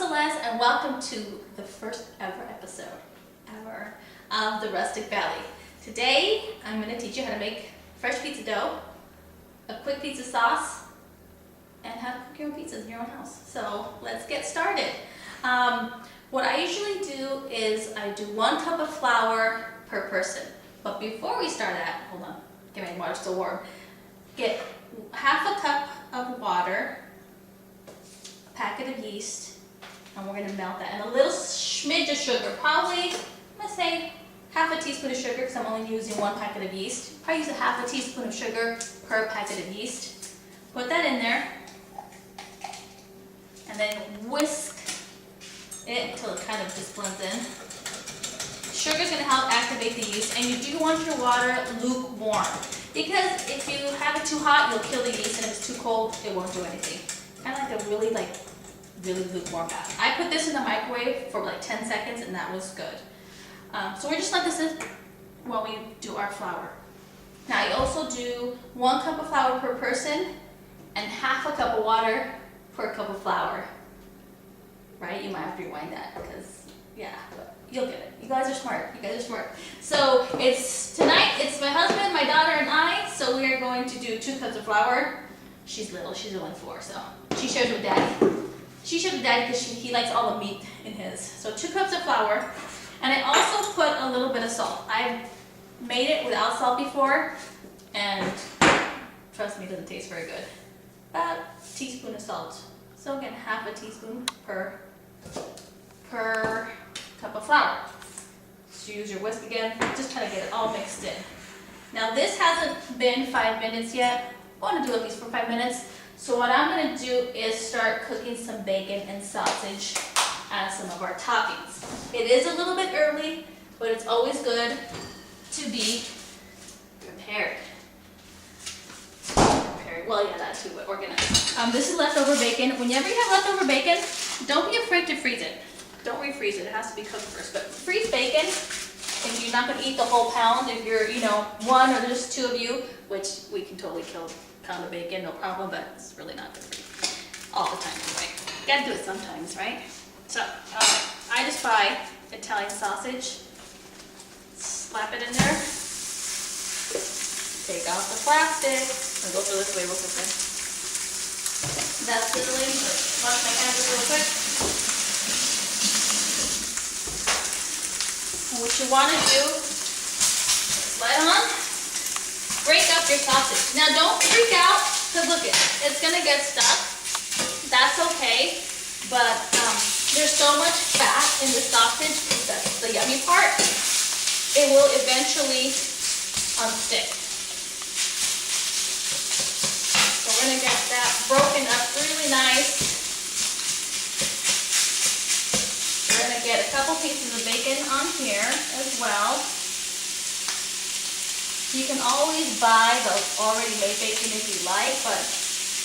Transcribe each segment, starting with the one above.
Celeste, and welcome to the first ever episode of the Rustic Valley. Today, I'm going to teach you how to make fresh pizza dough, a quick pizza sauce, and how to cook your own pizzas in your own house. So let's get started. What I usually do is I do 1 cup of flour per person. But before we start that, hold on, get my water still warm. Get half a cup of water, a packet of yeast, and we're going to melt that. And a little smidge of sugar, probably, I'm going to say half a teaspoon of sugar because I'm only using 1 packet of yeast. Probably use a half a teaspoon of sugar per packet of yeast. Put that in there, and then whisk it until it kind of just blends in. Sugar is going to help activate the yeast, and you do want your water lukewarm because if you have it too hot, you'll kill the yeast, and if it's too cold, it won't do anything. Kind of like a really lukewarm bath. I put this in the microwave for like 10 seconds, and that was good. So we're just let this in while we do our flour. Now I also do 1 cup of flour per person and half a cup of water per cup of flour. Right? You might have to rewind that because, yeah, but you'll get it. You guys are smart. So tonight it's my husband, my daughter, and I. So we are going to do 2 cups of flour. She's little. She's only 4, so she shares with Daddy. She shares with Daddy because he likes all the meat in his. So 2 cups of flour. And I also put a little bit of salt. I've made it without salt before, and trust me, it doesn't taste very good. About a teaspoon of salt. So again, half a teaspoon per cup of flour. So use your whisk again, just try to get it all mixed in. Now this hasn't been 5 minutes yet. I want to do at least for 5 minutes. So what I'm going to do is start cooking some bacon and sausage as some of our toppings. It is a little bit early, but it's always good to be prepared. Well, yeah, that too, but organized. This is leftover bacon. Whenever you have leftover bacon, don't be afraid to freeze it. Don't refreeze it. It has to be cooked first. But freeze bacon if you're not going to eat the whole pound. If you're, 1 or just 2 of you, which we can totally kill a pound of bacon, no problem, but it's really not good for you all the time anyway. You gotta do it sometimes, right? So, I just buy Italian sausage, slap it in there, take off the plastic. I'll go through this way real quick. That's sizzling, so wash my hands real quick. And what you want to do is let on, break up your sausage. Now don't freak out, because look, it's going to get stuck. That's okay, but there's so much fat in the sausage, that's the yummy part. It will eventually unstick. So we're going to get that broken up really nice. We're going to get a couple pieces of bacon on here as well. You can always buy the already made bacon if you like, but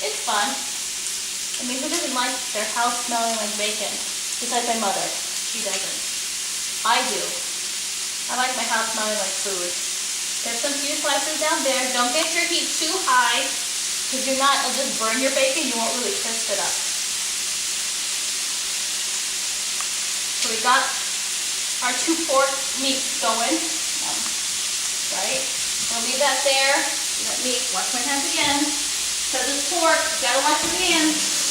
it's fun. I mean, who doesn't like their house smelling like bacon? Besides my mother. She doesn't. I do. I like my house smelling like food. Get some few slices down there. Don't get your heat too high, because you're not, it'll just burn your bacon. You won't really crisp it up. So we got our 2 pork meats going. Right? I'll leave that there. Let me wash my hands again. Because it's pork, you gotta wash your hands.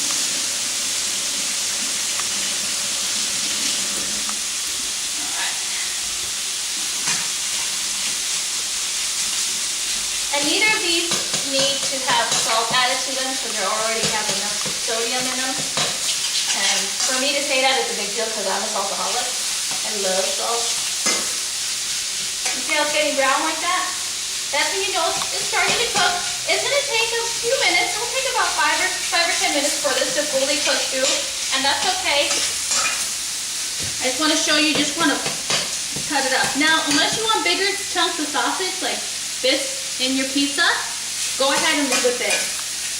And neither of these need to have salt added to them, so they already have enough sodium in them. And for me to say that is a big deal because I'm a saltaholic. I love salt. You see how it's getting brown like that? That's when you know it's starting to cook. It's going to take a few minutes. It'll take about 5 or 10 minutes for this to fully cook through, and that's okay. I just want to show you, just want to cut it up. Now, unless you want bigger chunks of sausage like this in your pizza, go ahead and leave it there.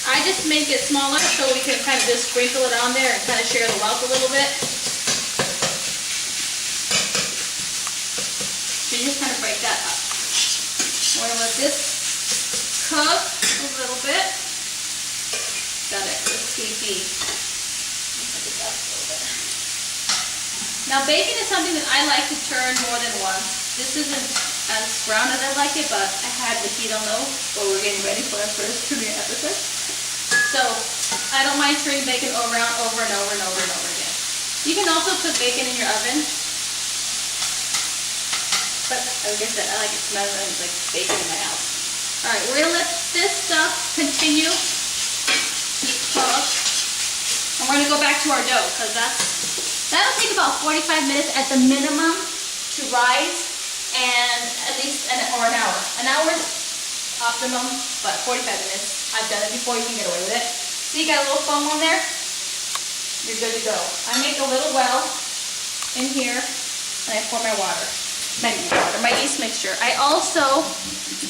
I just make it smaller so we can kind of just sprinkle it on there and kind of share the wealth a little bit. So you just kind of break that up. We're going to let this cook a little bit. Got it. Let's see. Look at that a little bit. Now bacon is something that I like to turn more than once. This isn't as brown as I like it, but I had the heat on low while we're getting ready for our first premiere episode. So I don't mind turning bacon around over and over and over and over again. You can also cook bacon in your oven. But like I said, I like it smelling like bacon in my house. Alright, we're gonna let this stuff continue to cook. And we're gonna go back to our dough, because that'll take about 45 minutes at the minimum to rise, and at least an hour. An hour is optimum, but 45 minutes. I've done it before, you can get away with it. So you got a little foam on there, you're good to go. I make a little well in here, and I pour my water. My yeast mixture. I also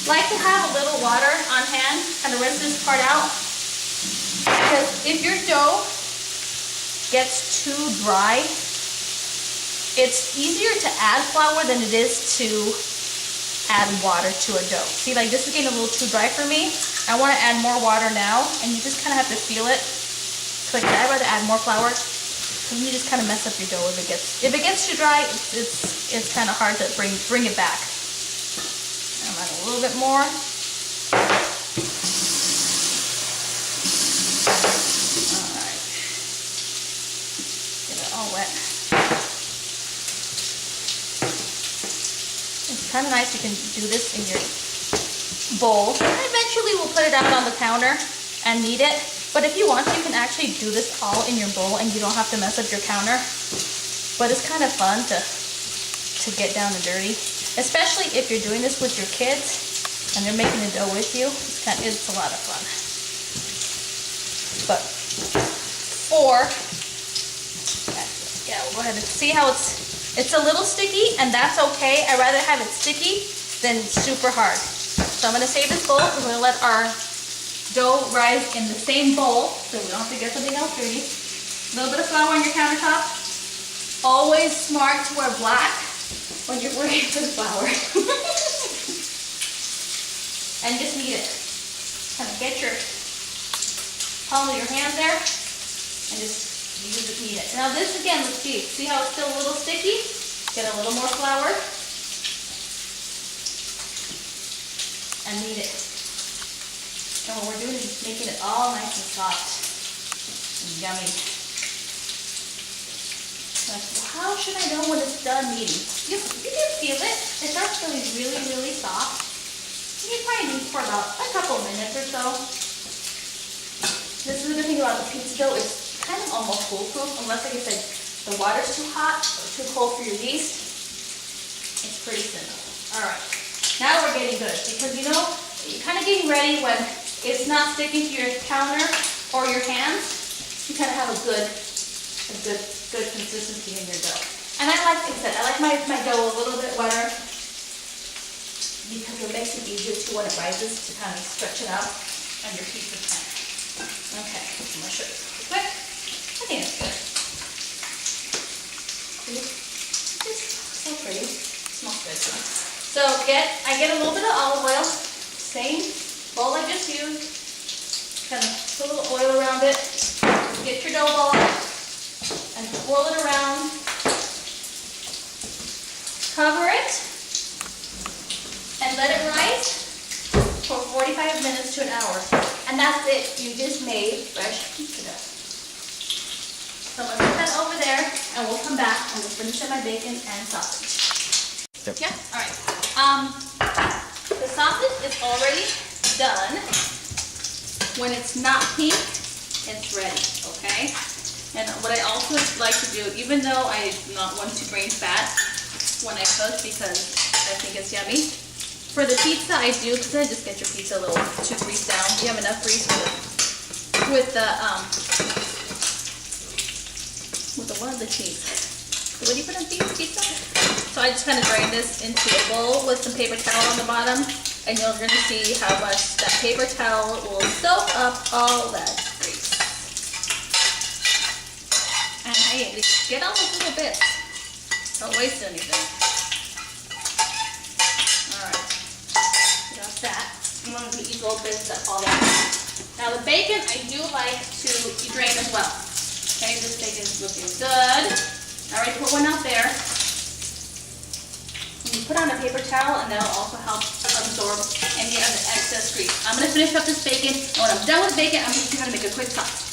like to have a little water on hand, kind of rinse this part out, because if your dough gets too dry, it's easier to add flour than it is to add water to a dough. See, like this is getting a little too dry for me. I want to add more water now, and you just kind of have to feel it. Like I'd rather add more flour, because you just kind of mess up your dough if it gets too dry. It's kind of hard to bring it back. I'm adding a little bit more. Alright. Get it all wet. It's kind of nice you can do this in your bowl. And eventually we'll put it out on the counter and knead it. But if you want to, you can actually do this all in your bowl and you don't have to mess up your counter. But it's kind of fun to get down and dirty, especially if you're doing this with your kids and they're making the dough with you. It's a lot of fun. But we'll go ahead and see how it's a little sticky, and that's okay. I'd rather have it sticky than super hard. So I'm gonna save this bowl. We're gonna let our dough rise in the same bowl, so we don't have to get something else dirty. A little bit of flour on your countertop. Always smart to wear black when you're working with flour. And just knead it. Kind of get your palm of your hand there, and just use it, knead it. Now this again, let's see. See how it's still a little sticky? Get a little more flour. And knead it. And what we're doing is just making it all nice and soft and yummy. Like, well, how should I know when it's done kneading? You can feel it. It starts feeling really, really soft. You probably need for about a couple minutes or so. This is the good thing about the pizza dough. It's kind of almost foolproof, unless, like I said, the water's too hot or too cold for your yeast. It's pretty simple. All right. Now we're getting good, because you know, you're kind of getting ready when it's not sticking to your counter or your hands. You kind of have a good consistency in your dough. And I like my dough a little bit wetter, because it makes it easier to, when it rises, to kind of stretch it out on your pizza pan. Okay, I'm gonna show you real quick. I think it's good. It's so pretty. It smells good too. So I get a little bit of olive oil, same bowl I just used. Kind of put a little oil around it. Get your dough ball and swirl it around. Cover it and let it rise for 45 minutes to an hour. And that's it. You just made fresh pizza dough. So I'm going to put that over there, and we'll come back and we'll finish up my bacon and sausage. Yep. Yeah? All right. The sausage is already done. When it's not pink, it's ready, okay? And what I also like to do, even though I do not want to drain fat when I cook, because I think it's yummy, for the pizza I do, because I just get your pizza a little too greased down. You have enough grease with the what is the cheese? What do you put on pizza? So I just kind of drain this into a bowl with some paper towel on the bottom, and you're going to see how much that paper towel will soak up all that grease. And hey, get all those little bits. Don't waste anything. Alright, got that. I'm going to eat little bits that fall out. Now the bacon, I do like to drain as well. Okay, this bacon is looking good. All already put one out there. And you put on a paper towel, and that'll also help absorb any of the excess grease. I'm gonna finish up this bacon, and when I'm done with bacon, I'm gonna teach you how to make a quick sauce.